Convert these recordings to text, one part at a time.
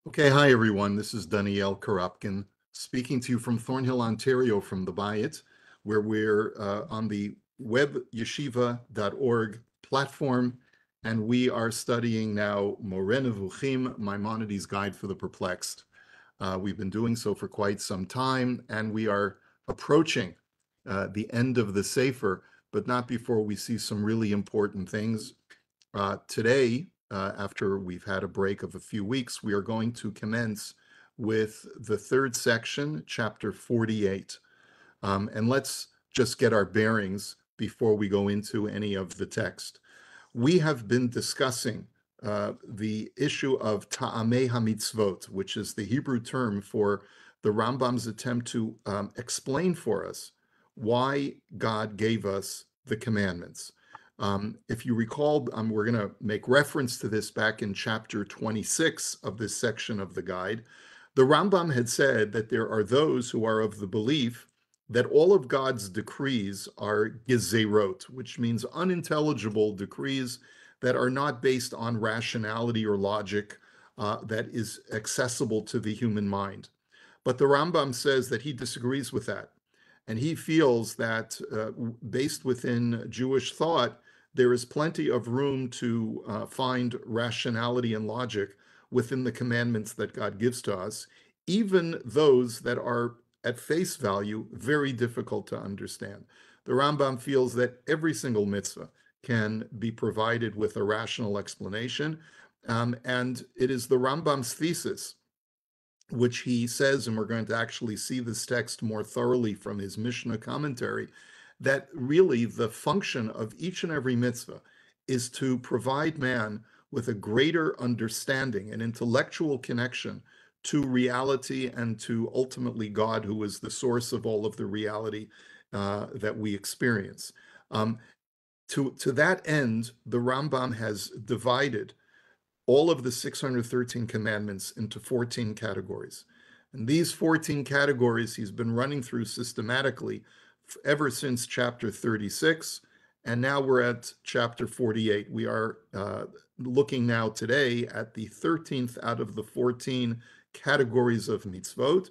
Okay, hi everyone. This is Daniel Karapkin speaking to you from Thornhill, Ontario, from the Bayit, where we're on the webyeshiva.org platform, and we are studying now Moreh Nevukhim, Maimonides' Guide for the Perplexed. We've been doing so for quite some time, and we are approaching the end of the Sefer, but not before we see some really important things. Today, after we've had a break of a few weeks, we are going to commence with the third section, chapter 48. And let's just get our bearings before we go into any of the text. We have been discussing the issue of ta'amei hamitzvot, which is the Hebrew term for the Rambam's attempt to explain for us why God gave us the commandments. If you recall, we're going to make reference to this back in chapter 26 of this section of the guide. The Rambam had said that there are those who are of the belief that all of God's decrees are gezerot, which means unintelligible decrees that are not based on rationality or logic that is accessible to the human mind. But the Rambam says that he disagrees with that. And he feels that based within Jewish thought, there is plenty of room to find rationality and logic within the commandments that God gives to us, even those that are at face value very difficult to understand. The Rambam feels that every single mitzvah can be provided with a rational explanation. And it is the Rambam's thesis, which he says, and we're going to actually see this text more thoroughly from his Mishnah commentary, that really the function of each and every mitzvah is to provide man with a greater understanding, an intellectual connection to reality and to ultimately God, who is the source of all of the reality that we experience. To that end, the Rambam has divided all of the 613 commandments into 14 categories. And these 14 categories he's been running through systematically ever since chapter 36. And now we're at chapter 48. We are looking now today at the 13th out of the 14 categories of mitzvot.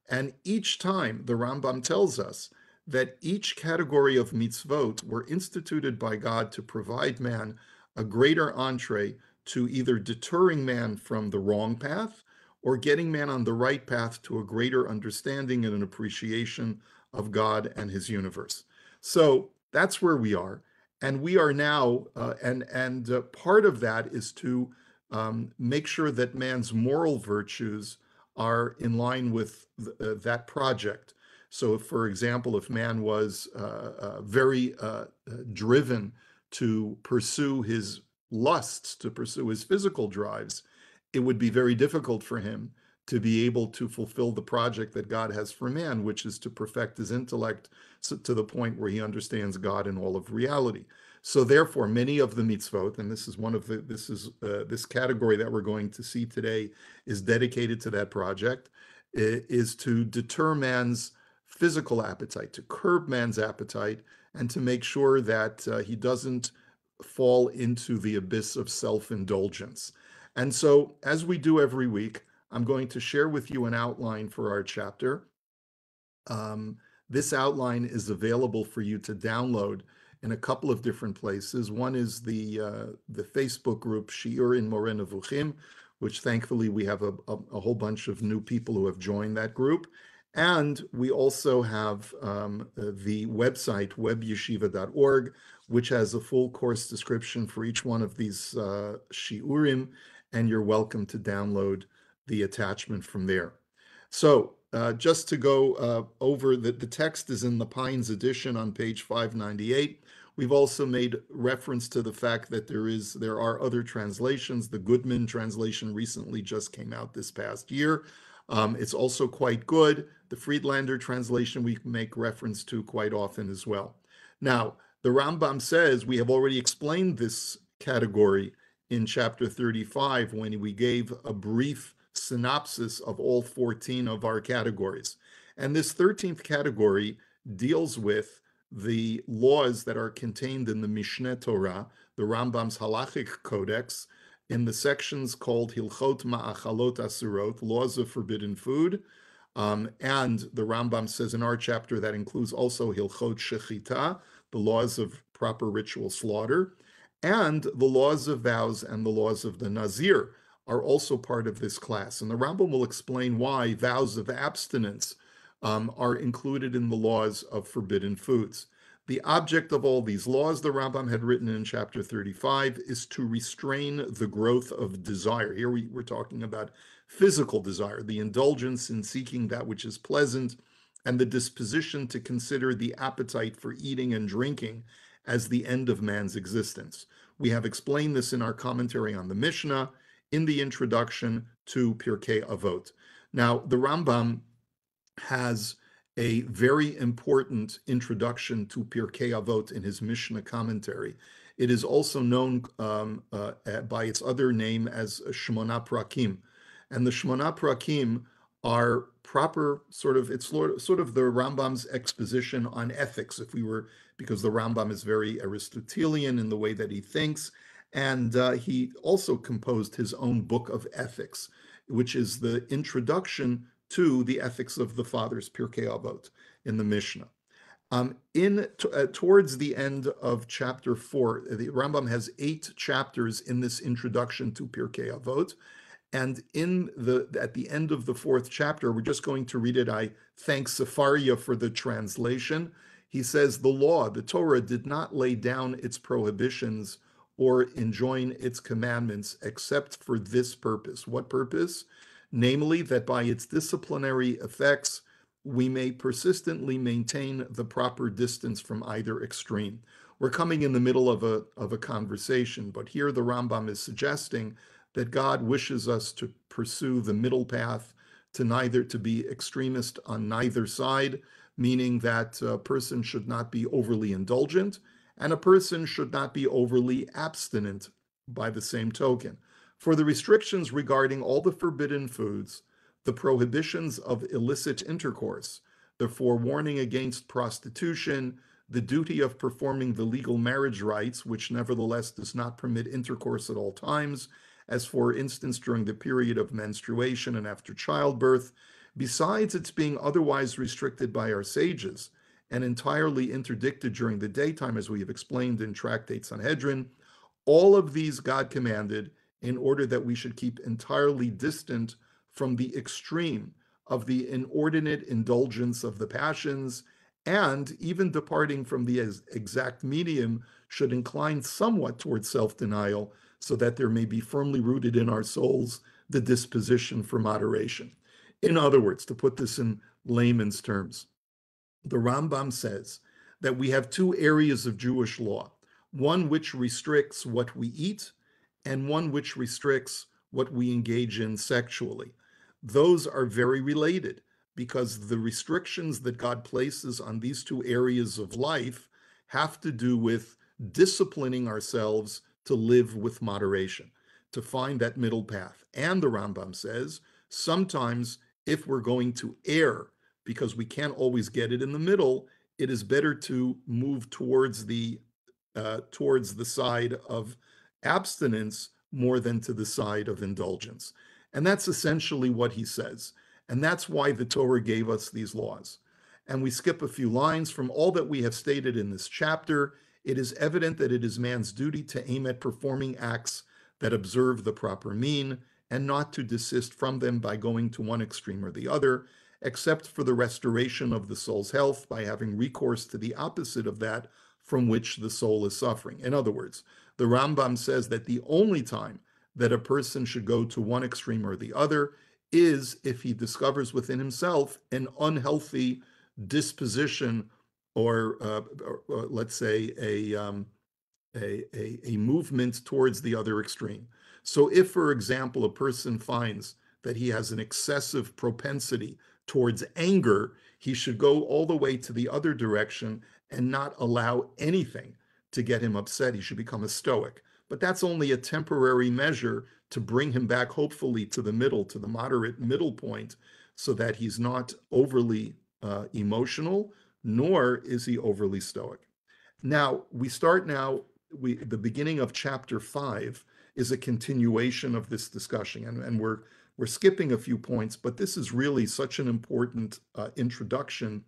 And each time the Rambam tells us that each category of mitzvot were instituted by God to provide man a greater entree to either deterring man from the wrong path or getting man on the right path to a greater understanding and an appreciation of God and his universe. So that's where we are. And we are now, part of that is to make sure that man's moral virtues are in line with that project. So, if, for example, if man was very driven to pursue his lusts, to pursue his physical drives, it would be very difficult for him to be able to fulfill the project that God has for man, which is to perfect his intellect to the point where he understands God in all of reality. So therefore, many of the mitzvot, and this is one of the this category that we're going to see today, is dedicated to that project, is to deter man's physical appetite, to curb man's appetite, and to make sure that he doesn't fall into the abyss of self-indulgence. And so, as we do every week, I'm going to share with you an outline for our chapter. This outline is available for you to download in a couple of different places. One is the Facebook group Shiur in Moreh Nevukhim, which thankfully we have a whole bunch of new people who have joined that group. And we also have the website, webyeshiva.org, which has a full course description for each one of these shiurim, and you're welcome to download the attachment from there. So just to go over, the text is in the Pines edition on page 598. We've also made reference to the fact that there are other translations. The Goodman translation recently just came out this past year. It's also quite good. The Friedlander translation we make reference to quite often as well. Now, the Rambam says we have already explained this category in chapter 35 when we gave a brief synopsis of all 14 of our categories. And this 13th category deals with the laws that are contained in the Mishneh Torah, the Rambam's halachic codex, in the sections called Hilchot Ma'achalot Asurot, laws of forbidden food. And the Rambam says in our chapter that includes also Hilchot Shechita, the laws of proper ritual slaughter, and the laws of vows and the laws of the Nazir are also part of this class. And the Rambam will explain why vows of abstinence are included in the laws of forbidden foods. The object of all these laws, the Rambam had written in chapter 35, is to restrain the growth of desire. Here we're talking about physical desire, the indulgence in seeking that which is pleasant, and the disposition to consider the appetite for eating and drinking as the end of man's existence. We have explained this in our commentary on the Mishnah in the introduction to Pirkei Avot. Now, the Rambam has a very important introduction to Pirkei Avot in his Mishnah commentary. It is also known by its other name as Shmona Prakim. And the Shmona Prakim are proper it's sort of the Rambam's exposition on ethics, because the Rambam is very Aristotelian in the way that he thinks. And he also composed his own book of ethics, which is the introduction to the ethics of the fathers, Pirkei Avot, in the Mishnah. Towards the end of chapter 4, the Rambam has 8 chapters in this introduction to Pirkei Avot, and at the end of the 4th chapter, we're just going to read it. I thank Sefaria for the translation. He says, the Torah did not lay down its prohibitions or enjoin its commandments except for this purpose. What purpose? Namely, that by its disciplinary effects, we may persistently maintain the proper distance from either extreme. We're coming in the middle of a conversation, but here the Rambam is suggesting that God wishes us to pursue the middle path, to be extremist on neither side, meaning that a person should not be overly indulgent, and a person should not be overly abstinent by the same token. For the restrictions regarding all the forbidden foods, the prohibitions of illicit intercourse, the forewarning against prostitution, the duty of performing the legal marriage rites, which nevertheless does not permit intercourse at all times, as for instance during the period of menstruation and after childbirth, besides its being otherwise restricted by our sages and entirely interdicted during the daytime, as we have explained in Tractate Sanhedrin, all of these God commanded in order that we should keep entirely distant from the extreme of the inordinate indulgence of the passions, and even departing from the exact medium should incline somewhat towards self-denial, so that there may be firmly rooted in our souls the disposition for moderation. In other words, to put this in layman's terms, the Rambam says that we have 2 areas of Jewish law, one which restricts what we eat and one which restricts what we engage in sexually. Those are very related because the restrictions that God places on these 2 areas of life have to do with disciplining ourselves to live with moderation, to find that middle path. And the Rambam says, sometimes if we're going to err, because we can't always get it in the middle, it is better to move towards the side of abstinence more than to the side of indulgence. And that's essentially what he says. And that's why the Torah gave us these laws. And we skip a few lines. From all that we have stated in this chapter, it is evident that it is man's duty to aim at performing acts that observe the proper mean, and not to desist from them by going to one extreme or the other, except for the restoration of the soul's health by having recourse to the opposite of that from which the soul is suffering. In other words, the Rambam says that the only time that a person should go to one extreme or the other is if he discovers within himself an unhealthy disposition, or let's say a movement towards the other extreme. So if, for example, a person finds that he has an excessive propensity towards anger, he should go all the way to the other direction and not allow anything to get him upset. He should become a stoic. But that's only a temporary measure to bring him back, hopefully, to the middle, to the moderate middle point, so that he's not overly emotional, nor is he overly stoic. Now, we start now, the beginning of chapter 5 is a continuation of this discussion. And we're skipping a few points, but this is really such an important introduction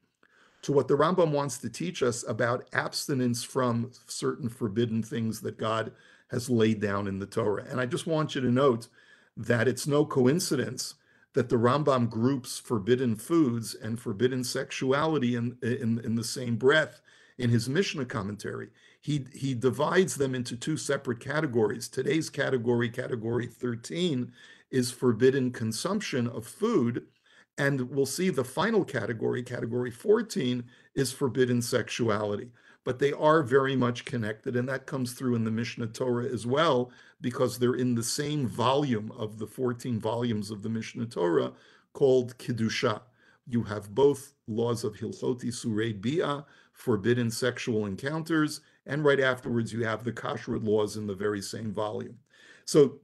to what the Rambam wants to teach us about abstinence from certain forbidden things that God has laid down in the Torah. And I just want you to note that it's no coincidence that the Rambam groups forbidden foods and forbidden sexuality in the same breath in his Mishnah commentary. He divides them into two separate categories. Today's category, category 13, is forbidden consumption of food. And we'll see the final category, category 14, is forbidden sexuality. But they are very much connected, and that comes through in the Mishnah Torah as well, because they're in the same volume of the 14 volumes of the Mishnah Torah called Kiddusha. You have both laws of Hilchot Isurei Bia, forbidden sexual encounters, and right afterwards you have the Kashruth laws in the very same volume. So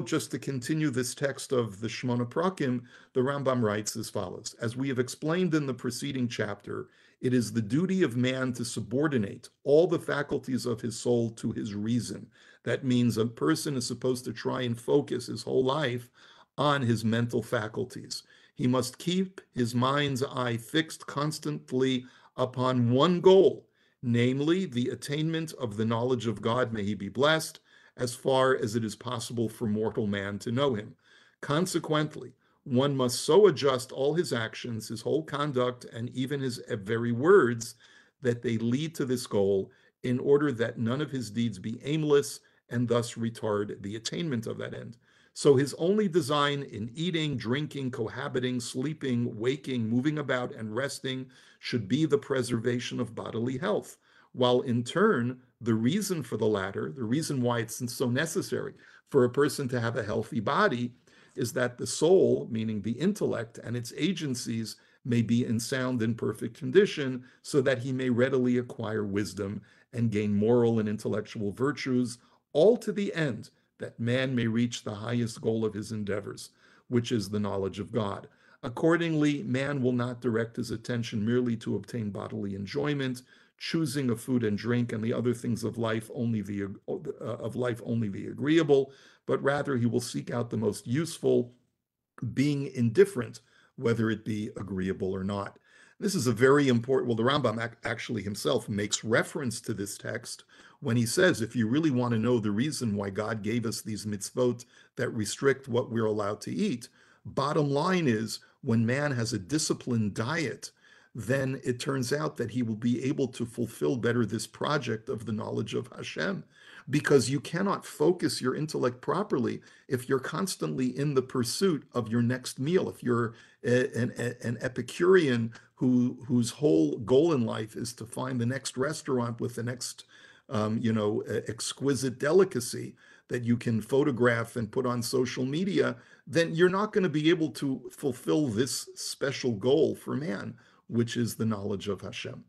just to continue this text of the Shmona Prakim, the Rambam writes as follows: as we have explained in the preceding chapter, it is the duty of man to subordinate all the faculties of his soul to his reason. That means a person is supposed to try and focus his whole life on his mental faculties. He must keep his mind's eye fixed constantly upon one goal, namely the attainment of the knowledge of God, may he be blessed, as far as it is possible for mortal man to know him. Consequently, one must so adjust all his actions, his whole conduct, and even his very words, that they lead to this goal, in order that none of his deeds be aimless and thus retard the attainment of that end. So his only design in eating, drinking, cohabiting, sleeping, waking, moving about, and resting should be the preservation of bodily health, while in turn, the reason for the latter, the reason why it's so necessary for a person to have a healthy body, is that the soul, meaning the intellect and its agencies, may be in sound and perfect condition, so that he may readily acquire wisdom and gain moral and intellectual virtues, all to the end that man may reach the highest goal of his endeavors, which is the knowledge of God. Accordingly, man will not direct his attention merely to obtain bodily enjoyment, choosing of food and drink and the other things of life only the agreeable, but rather he will seek out the most useful, being indifferent whether it be agreeable or not. This is a very important, well, the Rambam actually himself makes reference to this text when he says, if you really want to know the reason why God gave us these mitzvot that restrict what we're allowed to eat, bottom line is, when man has a disciplined diet, then it turns out that he will be able to fulfill better this project of the knowledge of Hashem, because you cannot focus your intellect properly if you're constantly in the pursuit of your next meal. If you're an Epicurean whose whole goal in life is to find the next restaurant with the next exquisite delicacy that you can photograph and put on social media, then you're not going to be able to fulfill this special goal for man, which is the knowledge of Hashem.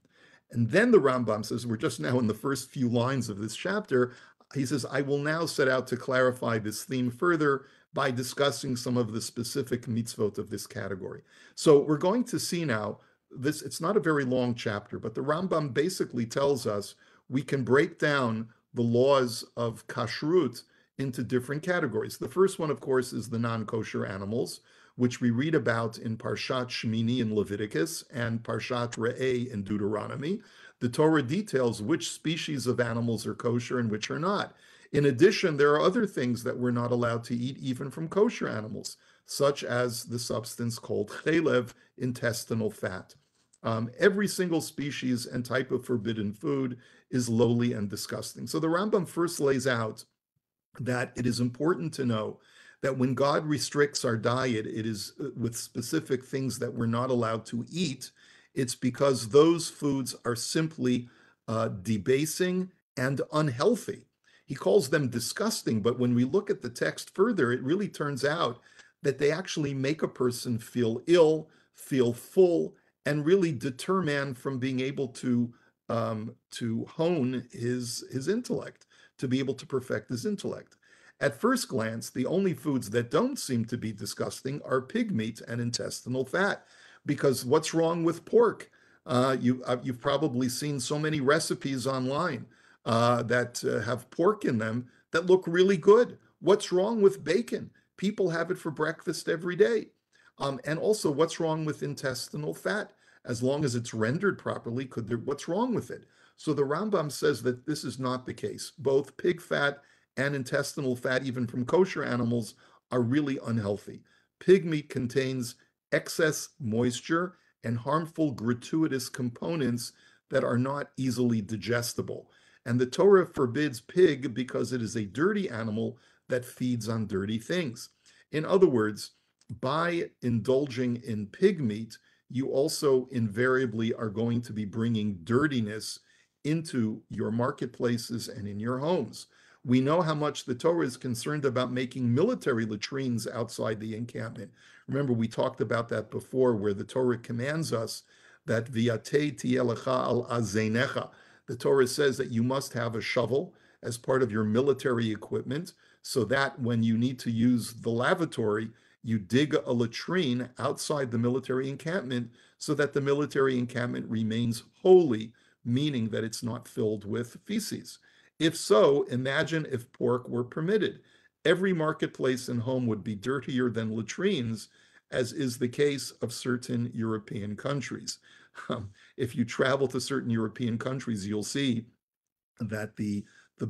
And then the Rambam says, we're just now in the first few lines of this chapter, he says, I will now set out to clarify this theme further by discussing some of the specific mitzvot of this category. So we're going to see now, it's not a very long chapter, but the Rambam basically tells us we can break down the laws of Kashruth into different categories. The first one, of course, is the non-kosher animals, which we read about in Parshat Shmini in Leviticus and Parshat Re'eh in Deuteronomy. The Torah details which species of animals are kosher and which are not. In addition, there are other things that we're not allowed to eat even from kosher animals, such as the substance called chelev, intestinal fat. Every single species and type of forbidden food is lowly and disgusting. So the Rambam first lays out that it is important to know that when God restricts our diet, it is with specific things that we're not allowed to eat. It's because those foods are simply debasing and unhealthy. He calls them disgusting, but when we look at the text further, it really turns out that they actually make a person feel ill, feel full, and really deter man from being able to hone his intellect, to be able to perfect his intellect. At first glance, the only foods that don't seem to be disgusting are pig meat and intestinal fat, because what's wrong with pork? You've probably seen so many recipes online that have pork in them that look really good. What's wrong with bacon? People have it for breakfast every day. And also, what's wrong with intestinal fat? As long as it's rendered properly, what's wrong with it? So the Rambam says that this is not the case. Both pig fat and intestinal fat, even from kosher animals, are really unhealthy. Pig meat contains excess moisture and harmful gratuitous components that are not easily digestible. And the Torah forbids pig because it is a dirty animal that feeds on dirty things. In other words, by indulging in pig meat, you also invariably are going to be bringing dirtiness into your marketplaces and in your homes. We know how much the Torah is concerned about making military latrines outside the encampment. Remember, we talked about that before, where the Torah commands us that viate tielecha al azenecha. The Torah says that you must have a shovel as part of your military equipment, so that when you need to use the lavatory, you dig a latrine outside the military encampment so that the military encampment remains holy, meaning that it's not filled with feces. If so, imagine if pork were permitted. Every marketplace and home would be dirtier than latrines, as is the case of certain European countries. If you travel to certain European countries, you'll see that the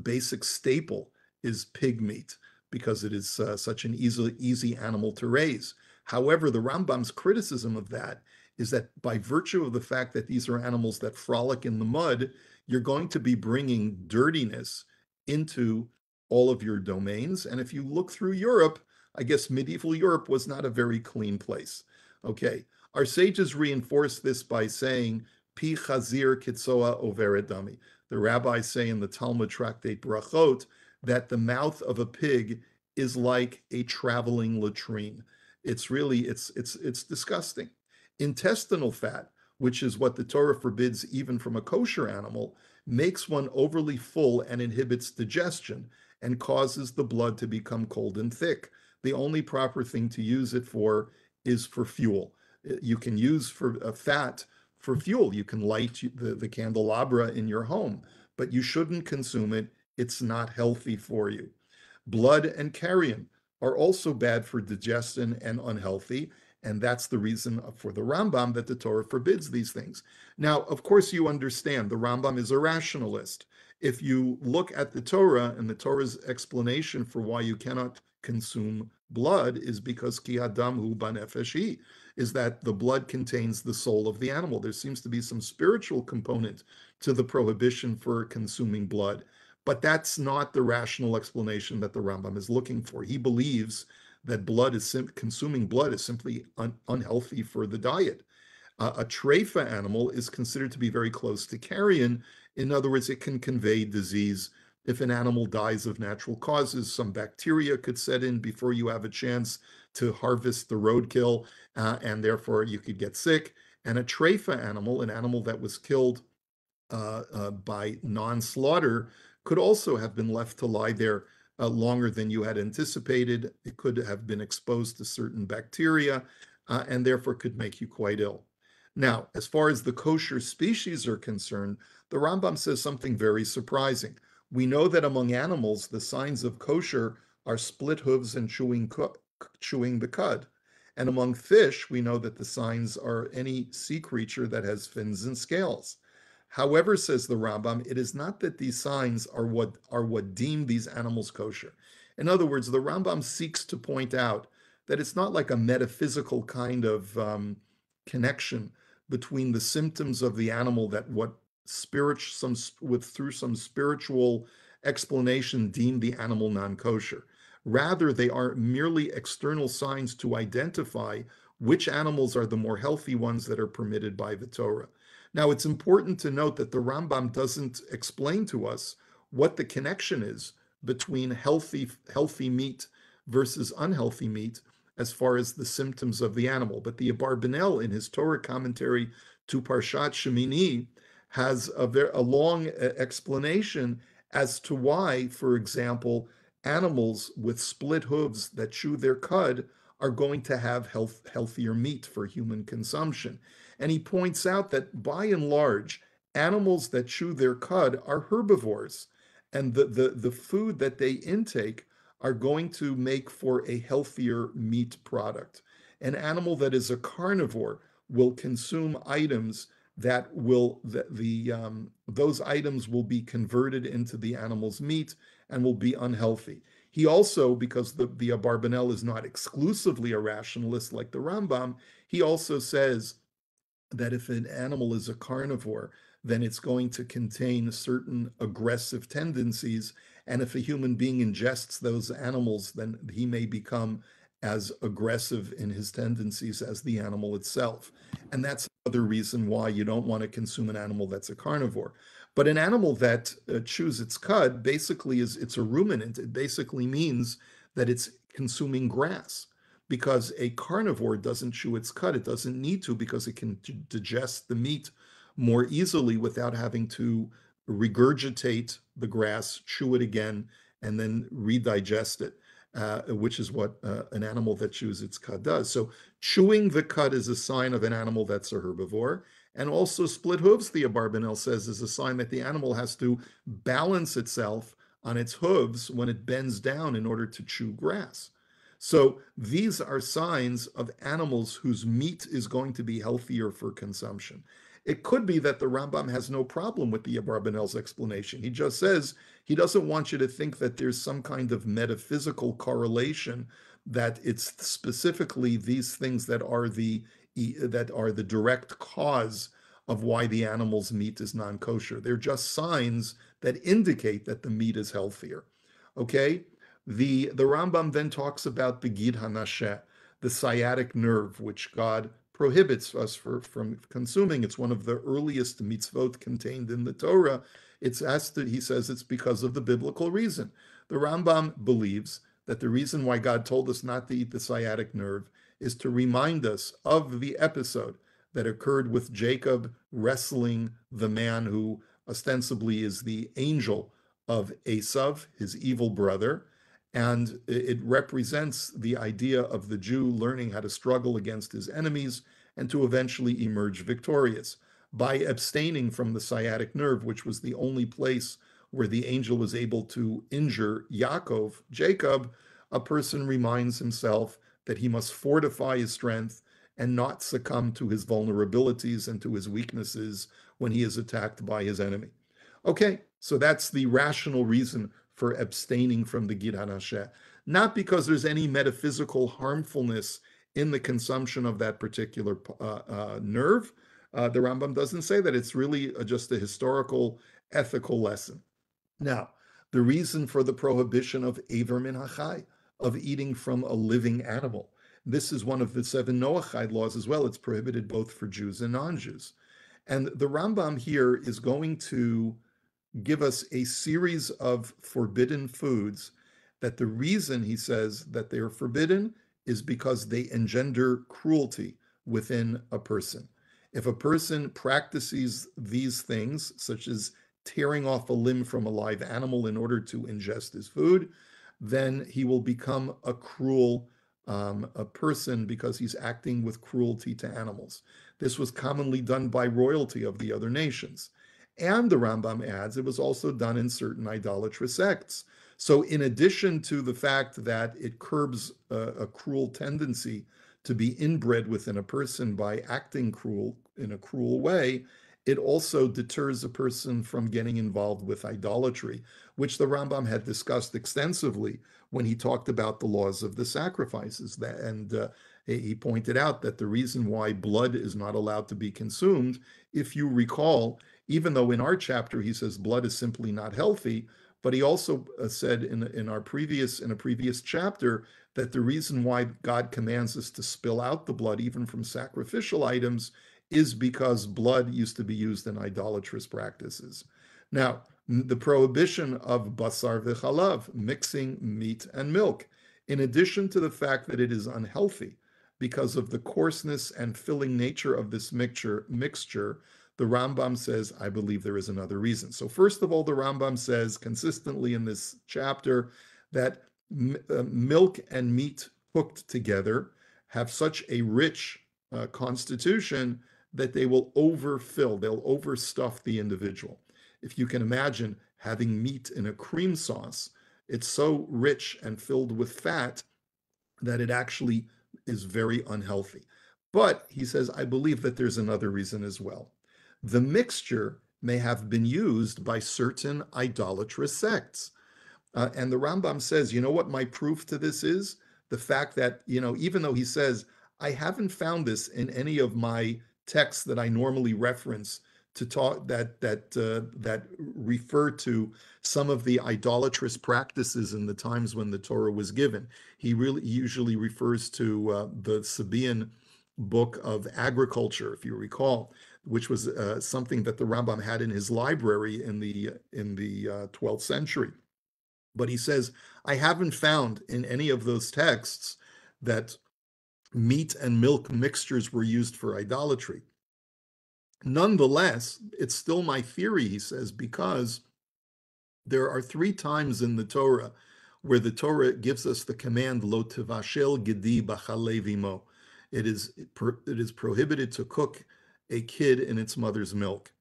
basic staple is pig meat because it is such an easy animal to raise. However, the Rambam's criticism of that is that by virtue of the fact that these are animals that frolic in the mud, you're going to be bringing dirtiness into all of your domains. And if you look through Europe, I guess medieval Europe was not a very clean place. Okay, our sages reinforce this by saying, Pi chazir kitsoa overet dami. The rabbis say in the Talmud tractate Brachot that the mouth of a pig is like a traveling latrine. It's disgusting. Intestinal fat, which is what the Torah forbids even from a kosher animal, makes one overly full and inhibits digestion and causes the blood to become cold and thick. The only proper thing to use it for is for fuel. You can use for fat for fuel. You can light the candelabra in your home, but you shouldn't consume it. It's not healthy for you. Blood and carrion are also bad for digestion and unhealthy. And that's the reason for the Rambam that the Torah forbids these things. Now, of course, you understand the Rambam is a rationalist. If you look at the Torah and the Torah's explanation for why you cannot consume blood is because ki adam hu banefesh, is that the blood contains the soul of the animal. There seems to be some spiritual component to the prohibition for consuming blood. But that's not the rational explanation that the Rambam is looking for. He believes that consuming blood is simply unhealthy for the diet. A treifa animal is considered to be very close to carrion. In other words, it can convey disease. If an animal dies of natural causes, some bacteria could set in before you have a chance to harvest the roadkill, and therefore you could get sick. And a treifa animal, an animal that was killed by non-slaughter, could also have been left to lie there longer than you had anticipated. It could have been exposed to certain bacteria and therefore could make you quite ill. Now, as far as the kosher species are concerned, the Rambam says something very surprising. We know that among animals, the signs of kosher are split hooves and chewing the cud. And among fish, we know that the signs are any sea creature that has fins and scales. However, says the Rambam, it is not that these signs are what deem these animals kosher. In other words, the Rambam seeks to point out that it's not like a metaphysical kind of connection between the symptoms of the animal that through some spiritual explanation deem the animal non-kosher. Rather, they are merely external signs to identify which animals are the more healthy ones that are permitted by the Torah. Now, it's important to note that the Rambam doesn't explain to us what the connection is between healthy meat versus unhealthy meat as far as the symptoms of the animal. But the Abarbanel, in his Torah commentary to Parshat Shemini, has a long explanation as to why, for example, animals with split hooves that chew their cud are going to have healthier meat for human consumption. And he points out that by and large, animals that chew their cud are herbivores. And the food that they intake are going to make for a healthier meat product. An animal that is a carnivore will consume items that will those items will be converted into the animal's meat and will be unhealthy. He also, because the Abarbanel is not exclusively a rationalist like the Rambam, he also says that if an animal is a carnivore, then it's going to contain certain aggressive tendencies. And if a human being ingests those animals, then he may become as aggressive in his tendencies as the animal itself. And that's another reason why you don't want to consume an animal that's a carnivore. But an animal that chews its cud basically it's a ruminant. It basically means that it's consuming grass because a carnivore doesn't chew its cud. It doesn't need to because it can digest the meat more easily without having to regurgitate the grass, chew it again, and then redigest it, which is what an animal that chews its cud does. So chewing the cud is a sign of an animal that's a herbivore. And also split hooves, the Abarbanel says, is a sign that the animal has to balance itself on its hooves when it bends down in order to chew grass. So these are signs of animals whose meat is going to be healthier for consumption. It could be that the Rambam has no problem with the Abarbanel's explanation. He just says he doesn't want you to think that there's some kind of metaphysical correlation, that it's specifically these things that are the direct cause of why the animal's meat is non-kosher. They're just signs that indicate that the meat is healthier. Okay? The Rambam then talks about the Gid Hanasheh, the sciatic nerve, which God prohibits us from consuming. It's one of the earliest mitzvot contained in the Torah. He says it's because of the biblical reason. The Rambam believes that the reason why God told us not to eat the sciatic nerve is to remind us of the episode that occurred with Jacob wrestling the man who ostensibly is the angel of Esav, his evil brother. And it represents the idea of the Jew learning how to struggle against his enemies and to eventually emerge victorious. By abstaining from the sciatic nerve, which was the only place where the angel was able to injure Yaakov, Jacob, a person reminds himself that he must fortify his strength and not succumb to his vulnerabilities and to his weaknesses when he is attacked by his enemy. Okay, so that's the rational reason for abstaining from the Gid Hanasheh. Not because there's any metaphysical harmfulness in the consumption of that particular nerve. The Rambam doesn't say that. It's really just a historical, ethical lesson. Now, the reason for the prohibition of Aver min hachai, of eating from a living animal. This is one of the 7 Noachide laws as well. It's prohibited both for Jews and non-Jews. And the Rambam here is going to give us a series of forbidden foods that the reason he says that they are forbidden is because they engender cruelty within a person. If a person practices these things, such as tearing off a limb from a live animal in order to ingest his food, then he will become a cruel a person because he's acting with cruelty to animals. This was commonly done by royalty of the other nations. And the Rambam adds it was also done in certain idolatrous sects. So, in addition to the fact that it curbs a cruel tendency to be inbred within a person by acting cruel in a cruel way, it also deters a person from getting involved with idolatry, which the Rambam had discussed extensively when he talked about the laws of the sacrifices. And he pointed out that the reason why blood is not allowed to be consumed, if you recall, even though in our chapter he says blood is simply not healthy, but he also said in a previous chapter that the reason why God commands us to spill out the blood even from sacrificial items is because blood used to be used in idolatrous practices. Now, the prohibition of basar v'chalav, mixing meat and milk, in addition to the fact that it is unhealthy because of the coarseness and filling nature of this mixture, the Rambam says, I believe there is another reason. So first of all, the Rambam says consistently in this chapter that milk and meat cooked together have such a rich constitution that they will overfill, they'll overstuff the individual. If you can imagine having meat in a cream sauce, It's so rich and filled with fat that it actually is very unhealthy. But he says, I believe that there's another reason as well. The mixture may have been used by certain idolatrous sects. And the Rambam says, you know what my proof to this is? The fact that, even though he says, I haven't found this in any of my texts that I normally reference to talk that refer to some of the idolatrous practices in the times when the Torah was given. He really usually refers to the Sabaean book of agriculture, if you recall, which was something that the Rambam had in his library in the 12th century. But he says, I haven't found in any of those texts that meat and milk mixtures were used for idolatry. Nonetheless, it's still my theory, he says, because there are 3 times in the Torah where the Torah gives us the command, Lo tevashel gedi b'chalei v'imo. It is prohibited to cook a kid in its mother's milk.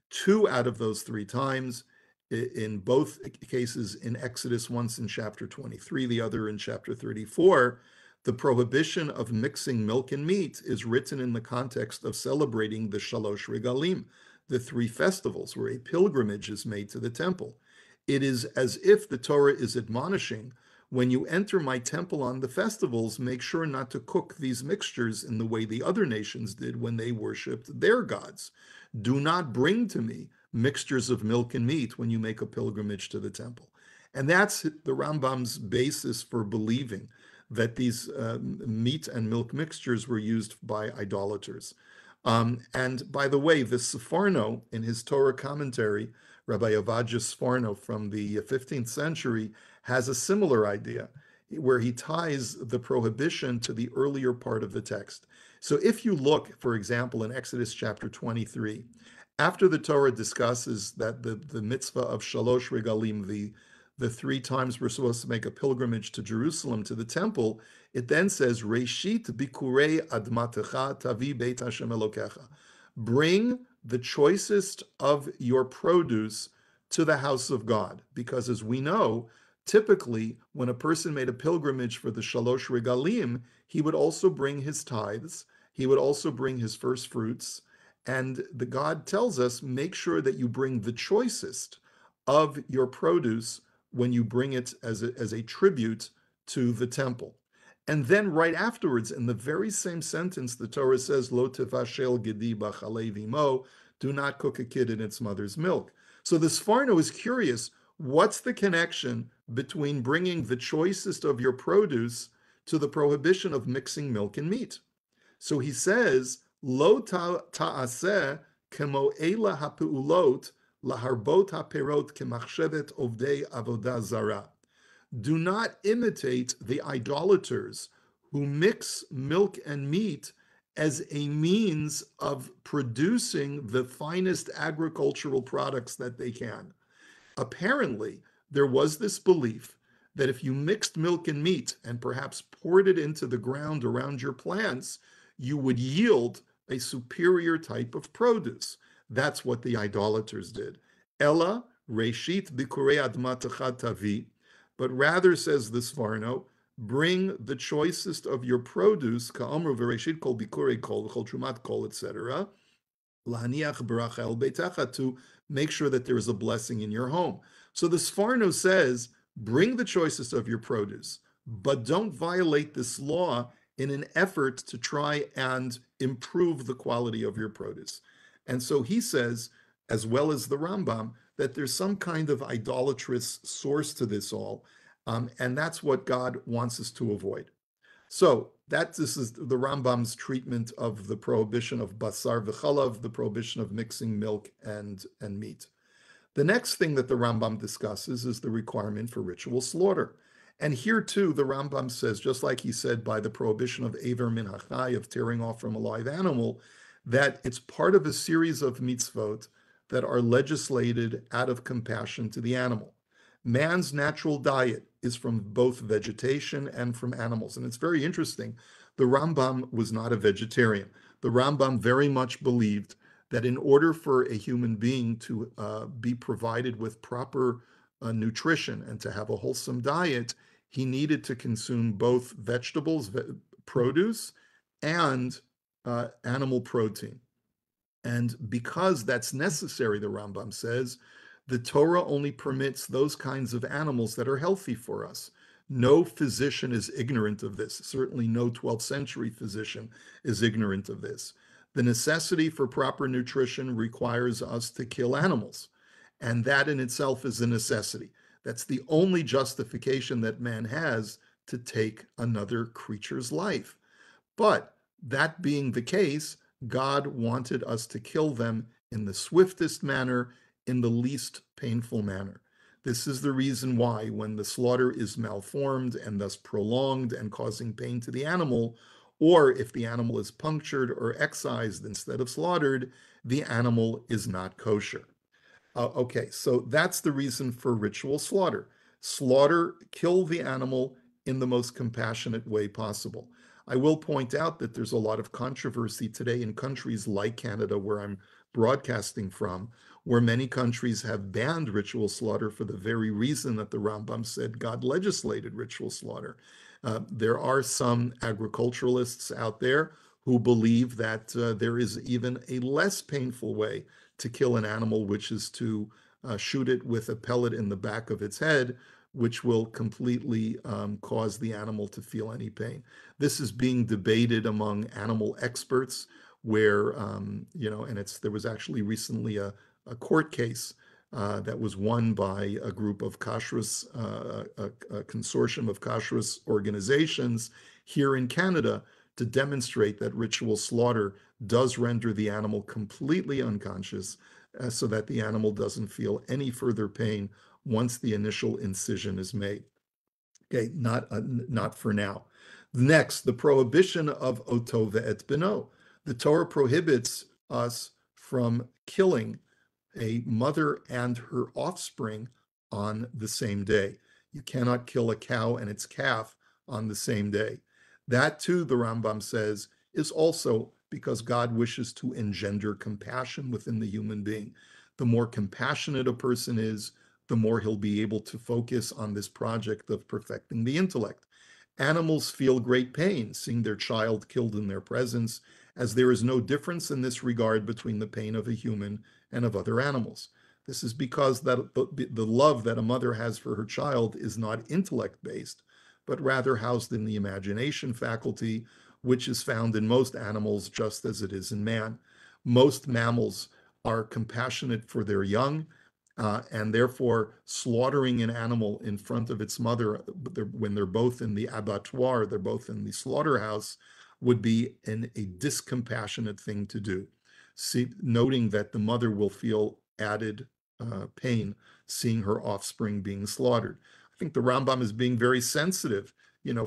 2 out of those 3 times, in both cases in Exodus, once in chapter 23, the other in chapter 34, the prohibition of mixing milk and meat is written in the context of celebrating the Shalosh Regalim, the 3 festivals where a pilgrimage is made to the temple. It is as if the Torah is admonishing, when you enter my temple on the festivals, make sure not to cook these mixtures in the way the other nations did when they worshipped their gods. Do not bring to me mixtures of milk and meat when you make a pilgrimage to the temple. And that's the Rambam's basis for believing that these meat and milk mixtures were used by idolaters. And by the way, the Sforno, in his Torah commentary, Rabbi Ovadia Sforno from the 15th century, has a similar idea, where he ties the prohibition to the earlier part of the text. So if you look, for example, in Exodus chapter 23, after the Torah discusses that the mitzvah of Shalosh Regalim, the 3 times we're supposed to make a pilgrimage to Jerusalem, to the temple, it then says, Reshit bikurei admatecha tavi beit Hashem Elokecha. Bring the choicest of your produce to the house of God. Because as we know, typically when a person made a pilgrimage for the Shalosh Regalim, he would also bring his tithes, he would also bring his first fruits, and the God tells us, make sure that you bring the choicest of your produce when you bring it as a tribute to the temple. And then right afterwards, in the very same sentence, the Torah says, Lo tevashel gedi b'chalei v'imo, do not cook a kid in its mother's milk. So the Sforno is curious, what's the connection between bringing the choicest of your produce to the prohibition of mixing milk and meat? So he says, Lo ta'aseh kemo ela ha'peulot laharbot ha'perot kemachshevet ovdei avodah zara. Do not imitate the idolaters who mix milk and meat as a means of producing the finest agricultural products that they can. Apparently, there was this belief that if you mixed milk and meat and perhaps poured it into the ground around your plants, you would yield a superior type of produce. That's what the idolaters did. Ella reshit bikurei admatecha tavi, but rather, says the Sforno, bring the choicest of your produce, ka'amru v'reshit kol bikurei kol v'chol trumat kol, etc., lahaniach baracha el beitecha, to make sure that there is a blessing in your home. So the Sforno says, bring the choicest of your produce, but don't violate this law in an effort to try and improve the quality of your produce. And so he says, as well as the Rambam, that there's some kind of idolatrous source to this all, and that's what God wants us to avoid. So this is the Rambam's treatment of the prohibition of basar v'chalav, the prohibition of mixing milk and meat. The next thing that the Rambam discusses is the requirement for ritual slaughter. And here too, the Rambam says, just like he said by the prohibition of Aver min hachai, of tearing off from a live animal, that it's part of a series of mitzvot that are legislated out of compassion to the animal. Man's natural diet is from both vegetation and from animals. And it's very interesting. The Rambam was not a vegetarian. The Rambam very much believed that in order for a human being to be provided with proper nutrition and to have a wholesome diet, he needed to consume both vegetables, produce, and animal protein. And because that's necessary, the Rambam says, the Torah only permits those kinds of animals that are healthy for us. No physician is ignorant of this. Certainly, no 12th century physician is ignorant of this. The necessity for proper nutrition requires us to kill animals. And that in itself is a necessity. That's the only justification that man has to take another creature's life. But that being the case, God wanted us to kill them in the swiftest manner, in the least painful manner. This is the reason why, when the slaughter is malformed and thus prolonged and causing pain to the animal, or if the animal is punctured or excised instead of slaughtered, the animal is not kosher. Okay, so that's the reason for ritual slaughter. Slaughter, kill the animal in the most compassionate way possible. I will point out that there's a lot of controversy today in countries like Canada, where I'm broadcasting from, where many countries have banned ritual slaughter for the very reason that the Rambam said God legislated ritual slaughter. There are some agriculturalists out there who believe that there is even a less painful way to kill an animal, which is to shoot it with a pellet in the back of its head, which will completely cause the animal to feel any pain. This is being debated among animal experts, where and there was actually recently a court case that was won by a group of Kashruth, a consortium of Kashruth organizations here in Canada, to demonstrate that ritual slaughter does render the animal completely unconscious, so that the animal doesn't feel any further pain once the initial incision is made. Okay, not for now. Next, the prohibition of oto ve'et beno. The Torah prohibits us from killing a mother and her offspring on the same day. You cannot kill a cow and its calf on the same day. That too, the Rambam says, is also because God wishes to engender compassion within the human being. The more compassionate a person is, the more he'll be able to focus on this project of perfecting the intellect. Animals feel great pain seeing their child killed in their presence, as there is no difference in this regard between the pain of a human and of other animals. This is because that the love that a mother has for her child is not intellect-based, but rather housed in the imagination faculty, which is found in most animals just as it is in man. Most mammals are compassionate for their young, and therefore slaughtering an animal in front of its mother when they're both in the abattoir, they're both in the slaughterhouse, would be a discompassionate thing to do. Noting that the mother will feel added pain seeing her offspring being slaughtered. I think the Rambam is being very sensitive,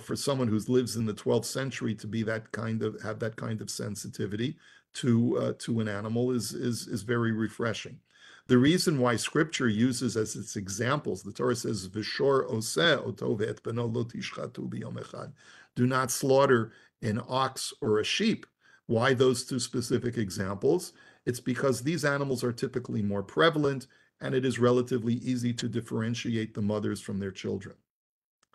for someone who lives in the 12th century to be have that kind of sensitivity to an animal is very refreshing. The reason why Scripture uses as its examples, the Torah says, "V'shor oseh oto ve'et beno lo tishchatu b'yom echad." Do not slaughter an ox or a sheep. Why those two specific examples? It's because these animals are typically more prevalent, and it is relatively easy to differentiate the mothers from their children.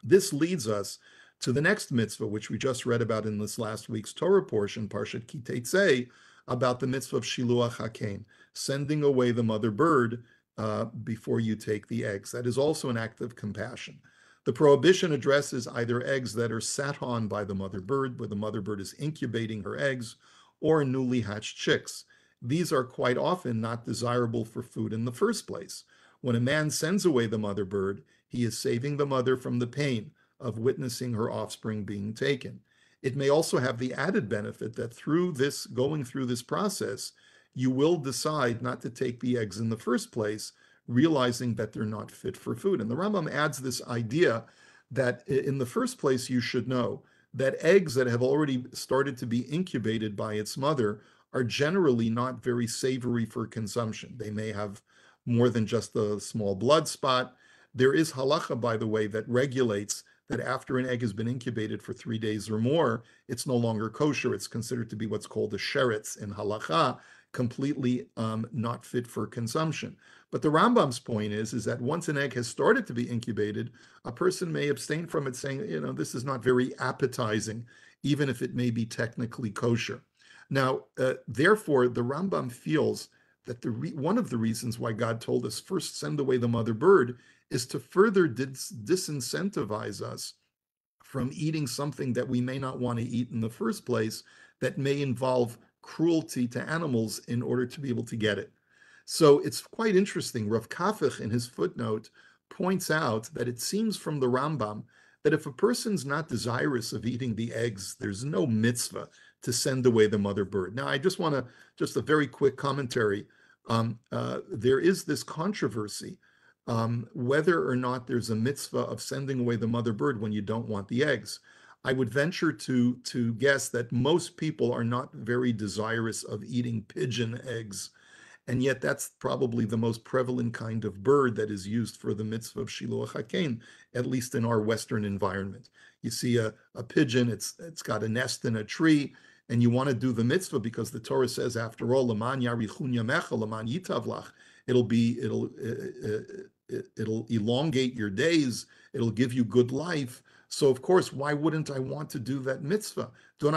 This leads us to the next mitzvah, which we just read about in this last week's Torah portion, Parshat Ki Teitzei, about the mitzvah of Shiluach HaKein, sending away the mother bird before you take the eggs. That is also an act of compassion. The prohibition addresses either eggs that are sat on by the mother bird, where the mother bird is incubating her eggs, or newly hatched chicks. These are quite often not desirable for food in the first place. When a man sends away the mother bird, he is saving the mother from the pain of witnessing her offspring being taken. It may also have the added benefit that going through this process, you will decide not to take the eggs in the first place, realizing that they're not fit for food. And the Rambam adds this idea that in the first place, you should know that eggs that have already started to be incubated by its mother are generally not very savory for consumption. They may have more than just a small blood spot. There is halacha, by the way, that regulates that after an egg has been incubated for 3 days or more, it's no longer kosher. It's considered to be what's called a sheretz in halacha, completely not fit for consumption. But the Rambam's point is that once an egg has started to be incubated, a person may abstain from it, saying, this is not very appetizing, even if it may be technically kosher. Now, therefore, the Rambam feels that one of the reasons why God told us first send away the mother bird is to further disincentivize us from eating something that we may not want to eat in the first place, that may involve cruelty to animals in order to be able to get it. So it's quite interesting. Rav Kafich, in his footnote, points out that it seems from the Rambam that if a person's not desirous of eating the eggs, there's no mitzvah to send away the mother bird. Now, I just a very quick commentary. There is this controversy whether or not there's a mitzvah of sending away the mother bird when you don't want the eggs. I would venture to guess that most people are not very desirous of eating pigeon eggs, and yet that's probably the most prevalent kind of bird that is used for the mitzvah of Shiluach HaKein, at least in our Western environment. You see a pigeon, it's got a nest in a tree, and you want to do the mitzvah because the Torah says, after all, Laman yarichun yamecha, Laman yitavlach, it'll elongate your days, it'll give you good life. So of course, why wouldn't I want to do that mitzvah? Don't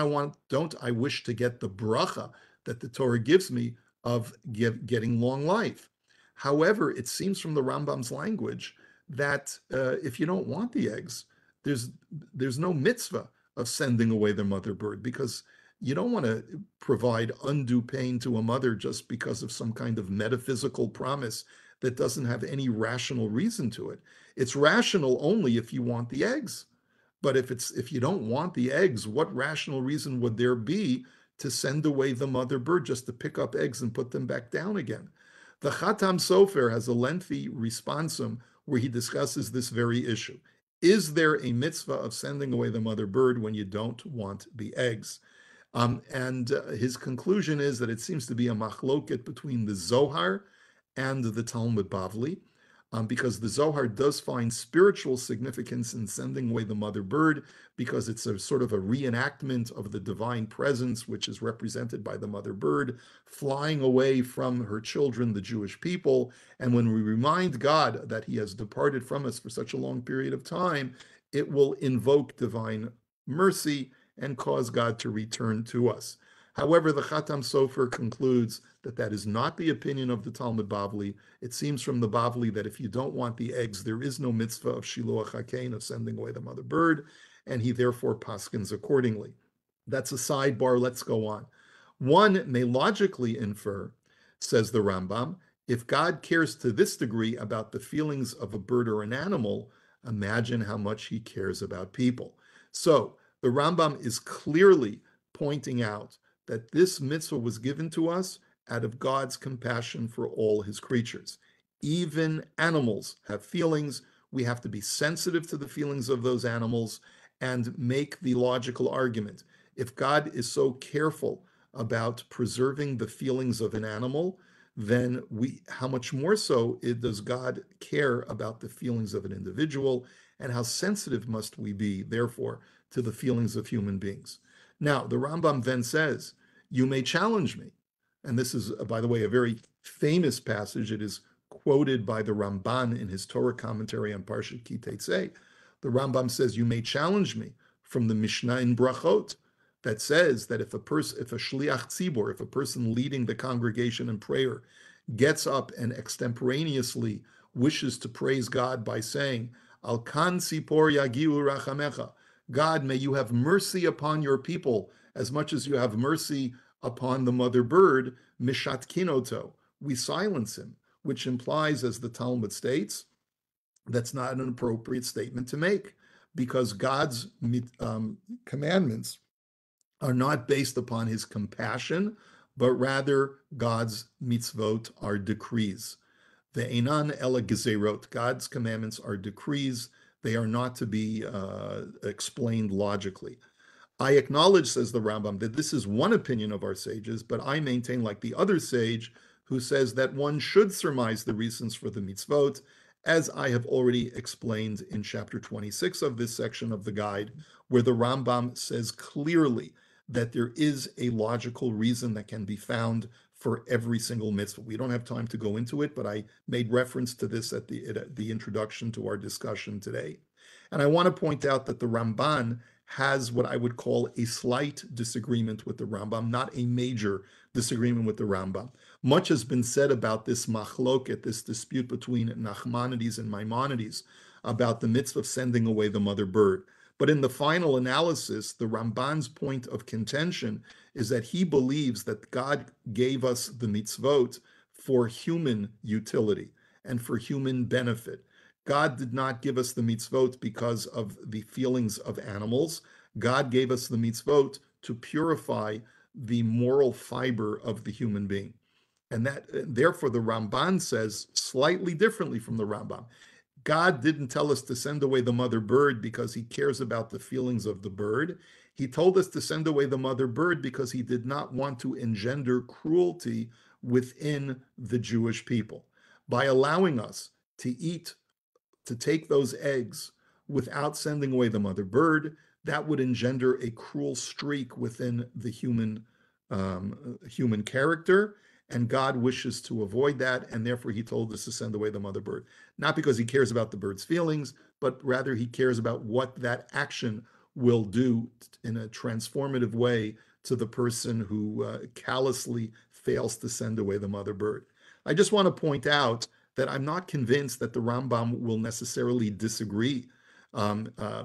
I wish to get the bracha that the Torah gives me of getting long life? However, it seems from the Rambam's language that if you don't want the eggs, there's no mitzvah of sending away the mother bird, because you don't want to provide undue pain to a mother just because of some kind of metaphysical promise that doesn't have any rational reason to it. It's rational only if you want the eggs. But if you don't want the eggs, what rational reason would there be to send away the mother bird just to pick up eggs and put them back down again? The Chatam Sofer has a lengthy responsum where he discusses this very issue. Is there a mitzvah of sending away the mother bird when you don't want the eggs? And his conclusion is that it seems to be a machloket between the Zohar and the Talmud Bavli, because the Zohar does find spiritual significance in sending away the mother bird, because it's a sort of a reenactment of the divine presence, which is represented by the mother bird flying away from her children, the Jewish people. And when we remind God that he has departed from us for such a long period of time, it will invoke divine mercy and cause God to return to us. However, the Chatam Sofer concludes that that is not the opinion of the Talmud Bavli. It seems from the Bavli that if you don't want the eggs, there is no mitzvah of Shiluach HaKein, of sending away the mother bird, and he therefore paskins accordingly. That's a sidebar. Let's go on. One may logically infer, says the Rambam, if God cares to this degree about the feelings of a bird or an animal, imagine how much he cares about people. So the Rambam is clearly pointing out that this mitzvah was given to us out of God's compassion for all his creatures. Even animals have feelings. We have to be sensitive to the feelings of those animals and make the logical argument. If God is so careful about preserving the feelings of an animal, then how much more so does God care about the feelings of an individual, and how sensitive must we be, therefore, to the feelings of human beings? Now, the Rambam then says, you may challenge me. And this is, by the way, a very famous passage. It is quoted by the Ramban in his Torah commentary on Parshat Ki Tetzei. The Rambam says, you may challenge me from the Mishnah in Brachot that says that if a shliach tzibor, if a person leading the congregation in prayer gets up and extemporaneously wishes to praise God by saying, Al kan sipor yagiu rachamecha, God, may you have mercy upon your people as much as you have mercy upon the mother bird, mishat kinoto, we silence him, which implies, as the Talmud states, that's not an appropriate statement to make, because God's commandments are not based upon his compassion, but rather God's mitzvot are decrees. Ve'enan ela gezerot, God's commandments are decrees. They are not to be explained logically. I acknowledge, says the Rambam, that this is one opinion of our sages, but I maintain, like the other sage, who says that one should surmise the reasons for the mitzvot as I have already explained in chapter 26 of this section of the guide, where the Rambam says clearly that there is a logical reason that can be found for every single mitzvah. We don't have time to go into it, but I made reference to this at the introduction to our discussion today. And I want to point out that the Ramban has what I would call a slight disagreement with the Rambam, not a major disagreement with the Rambam. Much has been said about this machloket, this dispute between Nachmanides and Maimonides about the mitzvah of sending away the mother bird. But in the final analysis, the Ramban's point of contention is that he believes that God gave us the mitzvot for human utility and for human benefit. God did not give us the mitzvot because of the feelings of animals. God gave us the mitzvot to purify the moral fiber of the human being. And that, therefore, the Ramban says slightly differently from the Rambam. God didn't tell us to send away the mother bird because he cares about the feelings of the bird. He told us to send away the mother bird because he did not want to engender cruelty within the Jewish people. By allowing us to take those eggs without sending away the mother bird, that would engender a cruel streak within the human character, and God wishes to avoid that, and therefore he told us to send away the mother bird. Not because he cares about the bird's feelings, but rather he cares about what that action will do in a transformative way to the person who callously fails to send away the mother bird. I just want to point out that I'm not convinced that the Rambam will necessarily disagree,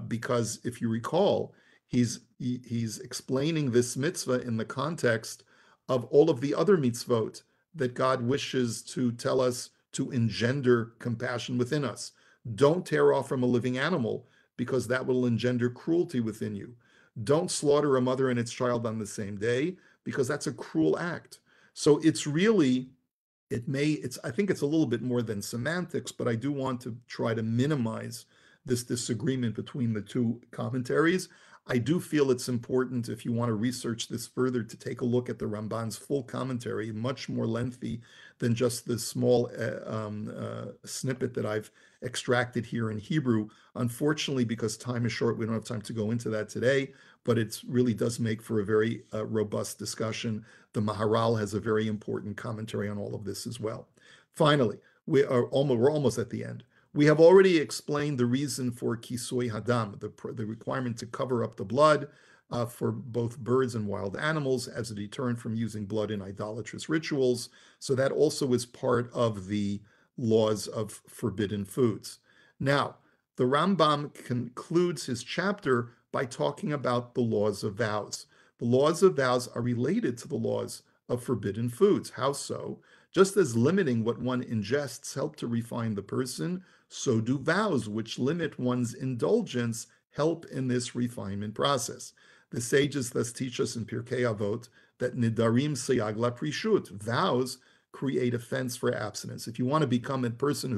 because if you recall, he's explaining this mitzvah in the context of all of the other mitzvot that God wishes to tell us to engender compassion within us. Don't tear off from a living animal because that will engender cruelty within you. Don't slaughter a mother and its child on the same day because that's a cruel act. So it's really, I think it's a little bit more than semantics, but I do want to try to minimize this disagreement between the two commentaries. I do feel it's important, if you want to research this further, to take a look at the Ramban's full commentary, much more lengthy than just the small snippet that I've extracted here in Hebrew. Unfortunately, because time is short, we don't have time to go into that today, but it really does make for a very robust discussion. The Maharal has a very important commentary on all of this as well. Finally, we're almost at the end. We have already explained the reason for kisui hadam, the requirement to cover up the blood for both birds and wild animals as a deterrent from using blood in idolatrous rituals. So that also is part of the laws of forbidden foods. Now, the Rambam concludes his chapter by talking about the laws of vows. The laws of vows are related to the laws of forbidden foods. How so? Just as limiting what one ingests help to refine the person, so do vows, which limit one's indulgence, help in this refinement process. The sages thus teach us in Pirkei Avot that nidarim seyag la prishut, vows create a fence for abstinence. If you want to become a person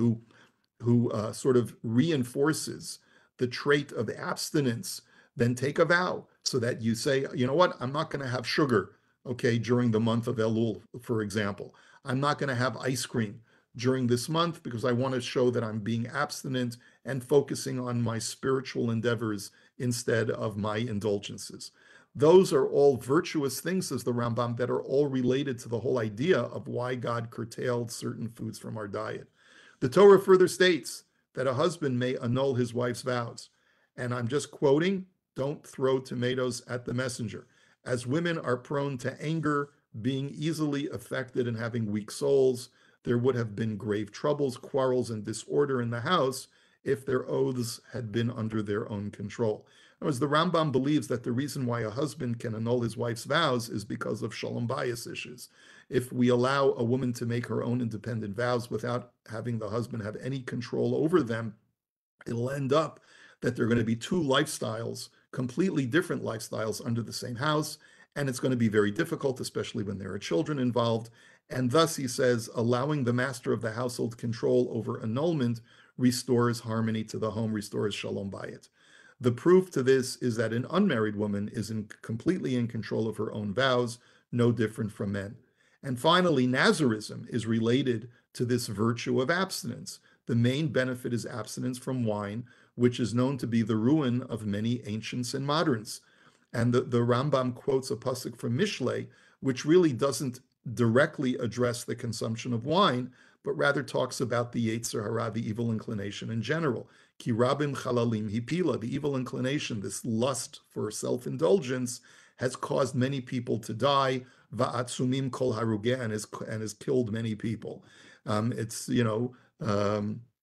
who sort of reinforces the trait of abstinence, then take a vow so that you say, you know what, I'm not going to have sugar, okay, during the month of Elul, for example. I'm not going to have ice cream during this month because I want to show that I'm being abstinent and focusing on my spiritual endeavors instead of my indulgences. Those are all virtuous things, says the Rambam, that are all related to the whole idea of why God curtailed certain foods from our diet. The Torah further states that a husband may annul his wife's vows. And I'm just quoting, don't throw tomatoes at the messenger. As women are prone to anger, being easily affected and having weak souls, there would have been grave troubles, quarrels, and disorder in the house if their oaths had been under their own control. In other words, the Rambam believes that the reason why a husband can annul his wife's vows is because of shalom bayis issues. If we allow a woman to make her own independent vows without having the husband have any control over them, it'll end up that there are going to be two lifestyles, completely different lifestyles under the same house, and it's going to be very difficult, especially when there are children involved. And thus, he says, allowing the master of the household control over annulment restores harmony to the home, restores shalom bayit. The proof to this is that an unmarried woman is completely in control of her own vows, no different from men. And finally, Nazarism is related to this virtue of abstinence. The main benefit is abstinence from wine, which is known to be the ruin of many ancients and moderns. And the Rambam quotes a pasuk from Mishlei, which really doesn't directly address the consumption of wine, but rather talks about the Yetzer Hara, the evil inclination in general. Ki rabim chalalim hipila, the evil inclination, this lust for self-indulgence, has caused many people to die. Va'atzumim kol harugeh, and has killed many people. It's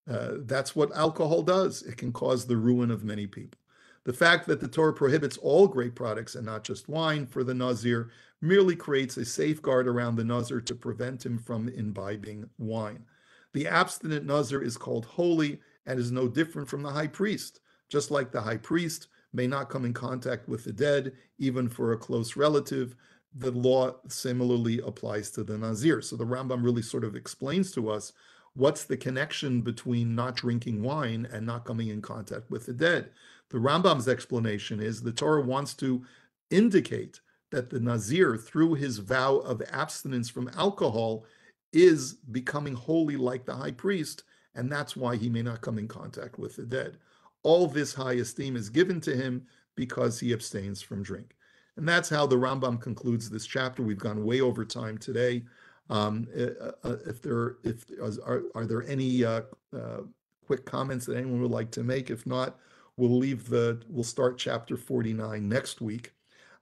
that's what alcohol does. It can cause the ruin of many people. The fact that the Torah prohibits all grape products and not just wine for the Nazir merely creates a safeguard around the Nazir to prevent him from imbibing wine. The abstinent Nazir is called holy and is no different from the high priest. Just like the high priest may not come in contact with the dead, even for a close relative, the law similarly applies to the Nazir. So the Rambam really sort of explains to us what's the connection between not drinking wine and not coming in contact with the dead. The Rambam's explanation is the Torah wants to indicate that the Nazir, through his vow of abstinence from alcohol, is becoming holy like the high priest, and that's why he may not come in contact with the dead. All this high esteem is given to him because he abstains from drink. And that's how the Rambam concludes this chapter. We've gone way over time today. Are there any quick comments that anyone would like to make? If not, we'll start chapter 49 next week.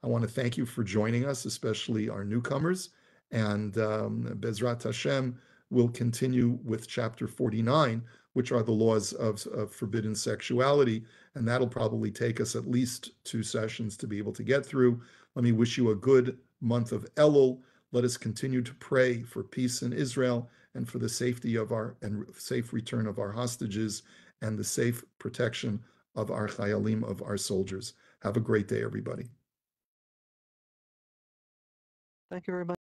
I want to thank you for joining us, especially our newcomers. And Bezrat Hashem will continue with chapter 49, which are the laws of forbidden sexuality. And that'll probably take us at least 2 sessions to be able to get through. Let me wish you a good month of Elul. Let us continue to pray for peace in Israel and for the safety of and safe return of our hostages and the safe protection of our chayalim, of our soldiers. Have a great day, everybody. Thank you very much.